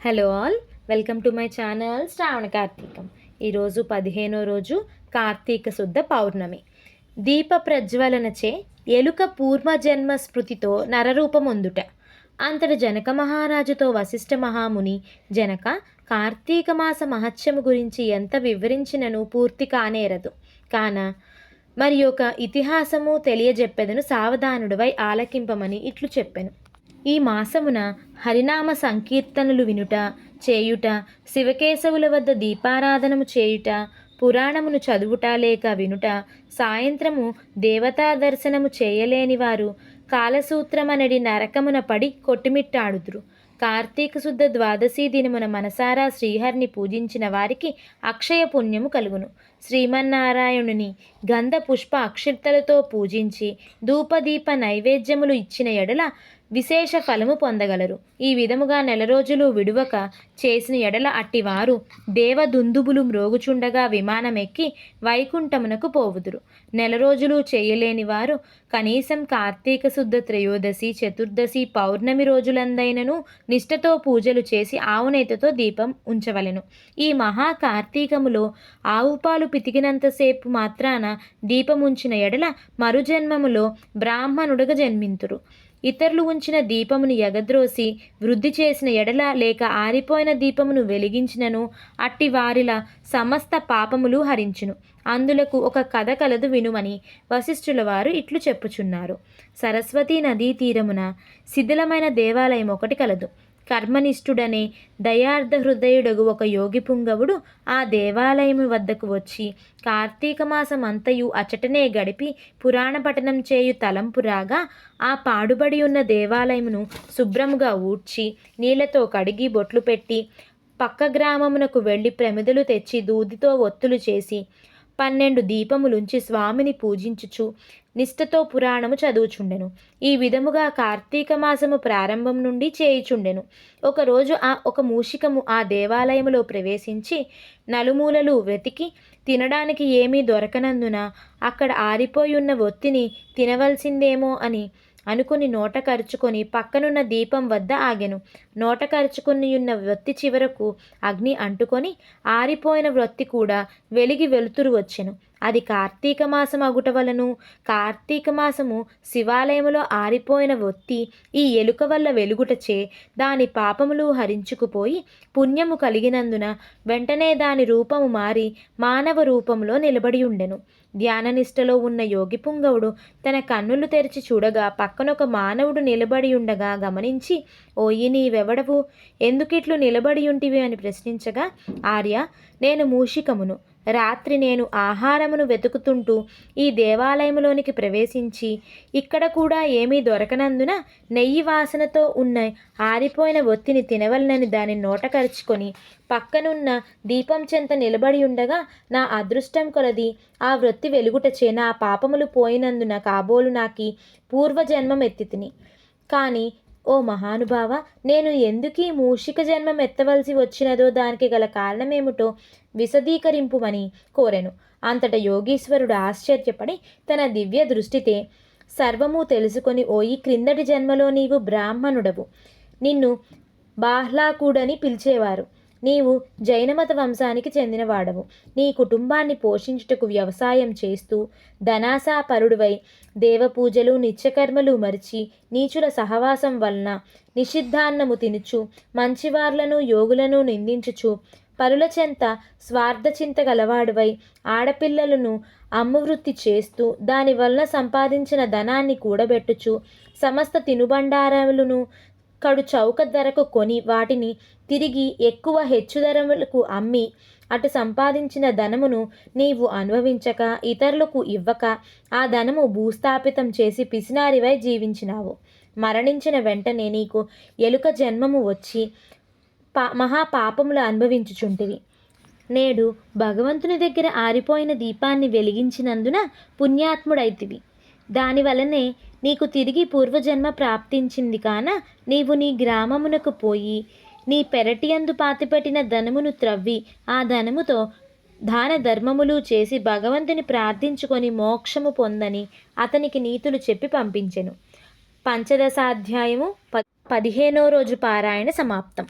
Hello all, welcome to my channel Shravana Karthikam. ఈరోజు 15వ రోజు కార్తీక శుద్ధ పౌర్ణమి. దీప ప్రజ్వలనచే ఎలుక పూర్వజన్మ స్మృతితో నరరూపమొందుట. అంతటి జనక మహారాజుతో వశిష్ఠ మహాముని, జనక, కార్తీక మాస మహత్యము గురించి ఎంత వివరించినను పూర్తి కానేరదు. కాన మరి ఒక ఇతిహాసము తెలియజెప్పెదను, సావధానుడివై ఆలకింపమని ఇట్లు చెప్పెను. ఈ మాసమున హరినామ సంకీర్తనలు వినుట, చేయుట, శివకేశవుల వద్ద దీపారాధనము చేయుట, పురాణమును చదువుట లేక వినుట, సాయంత్రము దేవతా దర్శనము చేయలేని వారు కాలసూత్రమనడి నరకమున పడి కొట్టుమిట్టాడుదురు. కార్తీక శుద్ధ ద్వాదశి దినమున మనసారా శ్రీహరిని పూజించిన వారికి అక్షయ పుణ్యము కలుగును. శ్రీమన్నారాయణుని గంధ పుష్ప అక్షింతలతో పూజించి ధూపదీప నైవేద్యములు ఇచ్చిన ఎడల విశేష ఫలము పొందగలరు. ఈ విధముగా నెల రోజులు విడువక చేసిన ఎడల అట్టివారు దేవదుందుబులు మ్రోగుచుండగా విమానమెక్కి వైకుంఠమునకు పోవుదురు. నెల రోజులు చేయలేని వారు కనీసం కార్తీక శుద్ధ త్రయోదశి, చతుర్దశి, పౌర్ణమి రోజులందైనను నిష్ఠతో పూజలు చేసి ఆవునేతతో దీపం ఉంచవలెను. ఈ మహా కార్తీకములో ఆవు పాలు పితికినంతసేపు మాత్రాన దీపముంచిన ఎడల మరుజన్మములో బ్రాహ్మణుడుగా జన్మింతురు. ఇతరులు ఉంచిన దీపమును ఎగద్రోసి వృద్ధి చేసిన ఎడల లేక ఆరిపోయిన దీపమును వెలిగించినను అట్టి వారిల సమస్త పాపములు హరించును. అందులకు ఒక కథ కలదు, వినుమని వశిష్ఠుల వారు ఇట్లు చెప్పుచున్నారు. సరస్వతీ నదీ తీరమున శిథిలమైన దేవాలయం ఒకటి కలదు. కర్మనిష్ఠుడనే దయార్థ హృదయుడగు ఒక యోగి పుంగవుడు ఆ దేవాలయము వద్దకు వచ్చి కార్తీక మాసం అంతయు అచటనే గడిపి పురాణ పఠనం చేయు తలంపురాగా ఆ పాడుబడి ఉన్న దేవాలయమును శుభ్రముగా ఊడ్చి నీళ్లతో కడిగి బొట్లు పెట్టి పక్క గ్రామమునకు వెళ్ళి ప్రమిదలు తెచ్చి దూదితో ఒత్తులు చేసి 12 దీపములుంచి స్వామిని పూజించుచు నిష్ఠతో పురాణము చదువుచుండెను. ఈ విధముగా కార్తీక మాసము ప్రారంభం నుండి చేయుచుండెను. ఒకరోజు ఒక మూషికము ఆ దేవాలయములో ప్రవేశించి నలుమూలలు వెతికి తినడానికి ఏమీ దొరకనందున అక్కడ ఆరిపోయి ఉన్న ఒత్తిని తినవలసిందేమో అని అనుకుని నోట కరుచుకొని పక్కనున్న దీపం వద్ద ఆగెను. నోట కరుచుకుని ఉన్న వత్తి చివరకు అగ్ని అంటుకొని ఆరిపోయిన వత్తి కూడా వెలిగి వెలుతురు వచ్చెను. అది కార్తీక మాసం అగుట వలను కార్తీక మాసము శివాలయములో ఆరిపోయిన ఒత్తి ఈ ఎలుక వల్ల వెలుగుటచే దాని పాపములు హరించుకుపోయి పుణ్యము కలిగినందున వెంటనే దాని రూపము మారి మానవ రూపంలో నిలబడి ఉండెను. ధ్యాననిష్టలో ఉన్న యోగి పుంగవుడు తన కన్నులు తెరిచి చూడగా పక్కనొక మానవుడు నిలబడి ఉండగా గమనించి, ఓయి నీవెవడవు, ఎందుకిట్లు నిలబడి ఉంటివి అని ప్రశ్నించగా, ఆర్య, నేను మూషికమును. రాత్రి నేను ఆహారమును వెతుకుతుంటూ ఈ దేవాలయంలోనికి ప్రవేశించి ఇక్కడ కూడా ఏమీ దొరకనందున నెయ్యి వాసనతో ఉన్న ఆరిపోయిన ఒత్తిని తినవలనని దాని నోట కరుచుకొని పక్కనున్న దీపం చెంత నిలబడి ఉండగా నా అదృష్టం కొలది ఆ వృత్తి వెలుగుటచే నా పాపములు పోయినందున కాబోలు నాకి పూర్వజన్మం ఎత్తితిని. కానీ ఓ మహానుభావ, నేను ఎందుకీ మూషిక జన్మం ఎత్తవలసి వచ్చినదో దానికి గల కారణమేమిటో విశదీకరింపుమని కోరెను. అంతట యోగీశ్వరుడు ఆశ్చర్యపడి తన దివ్య దృష్టితే సర్వము తెలుసుకొని, ఓయి, క్రిందటి జన్మలో నీవు బ్రాహ్మణుడవు. నిన్ను బాహ్లాకుడని పిలిచేవారు. నీవు జైనమత వంశానికి చెందినవాడవు. నీ కుటుంబాన్ని పోషించుటకు వ్యవసాయం చేస్తూ ధనాసాపరుడువై దేవపూజలు నిత్యకర్మలు మరిచి నీచుల సహవాసం వలన నిషిద్ధాన్నము తినుచు మంచివార్లను యోగులను నిందించుచు పరుల చెంత స్వార్థచింత గలవాడువై ఆడపిల్లలను అమ్మవృత్తి చేస్తూ దానివలన సంపాదించిన ధనాన్ని కూడబెట్టుచు సమస్త తినుబండారాలను కడు చౌక ధరకు కొని వాటిని తిరిగి ఎక్కువ హెచ్చు ధరలకు అమ్మి అటు సంపాదించిన ధనమును నీవు అనుభవించక ఇతరులకు ఇవ్వక ఆ ధనము భూస్థాపితం చేసి పిసినారివై జీవించినావు. మరణించిన వెంటనే నీకు ఎలుక జన్మము వచ్చి మహాపాపములు అనుభవించుచుంటివి. నేడు భగవంతుని దగ్గర ఆరిపోయిన దీపాన్ని వెలిగించినందున పుణ్యాత్ముడైతివి. దానివలనే నీకు తిరిగి పూర్వజన్మ ప్రాప్తించింది. కాన నీవు నీ గ్రామమునకు పోయి నీ పెరటియందు పాతిపెట్టిన ధనమును త్రవ్వి ఆ ధనముతో దాన ధర్మములు చేసి భగవంతుని ప్రార్థించుకొని మోక్షము పొందని అతనికి నీతులు చెప్పి పంపించెను. పంచదశాధ్యాయము 15వ రోజు పారాయణ సమాప్తం.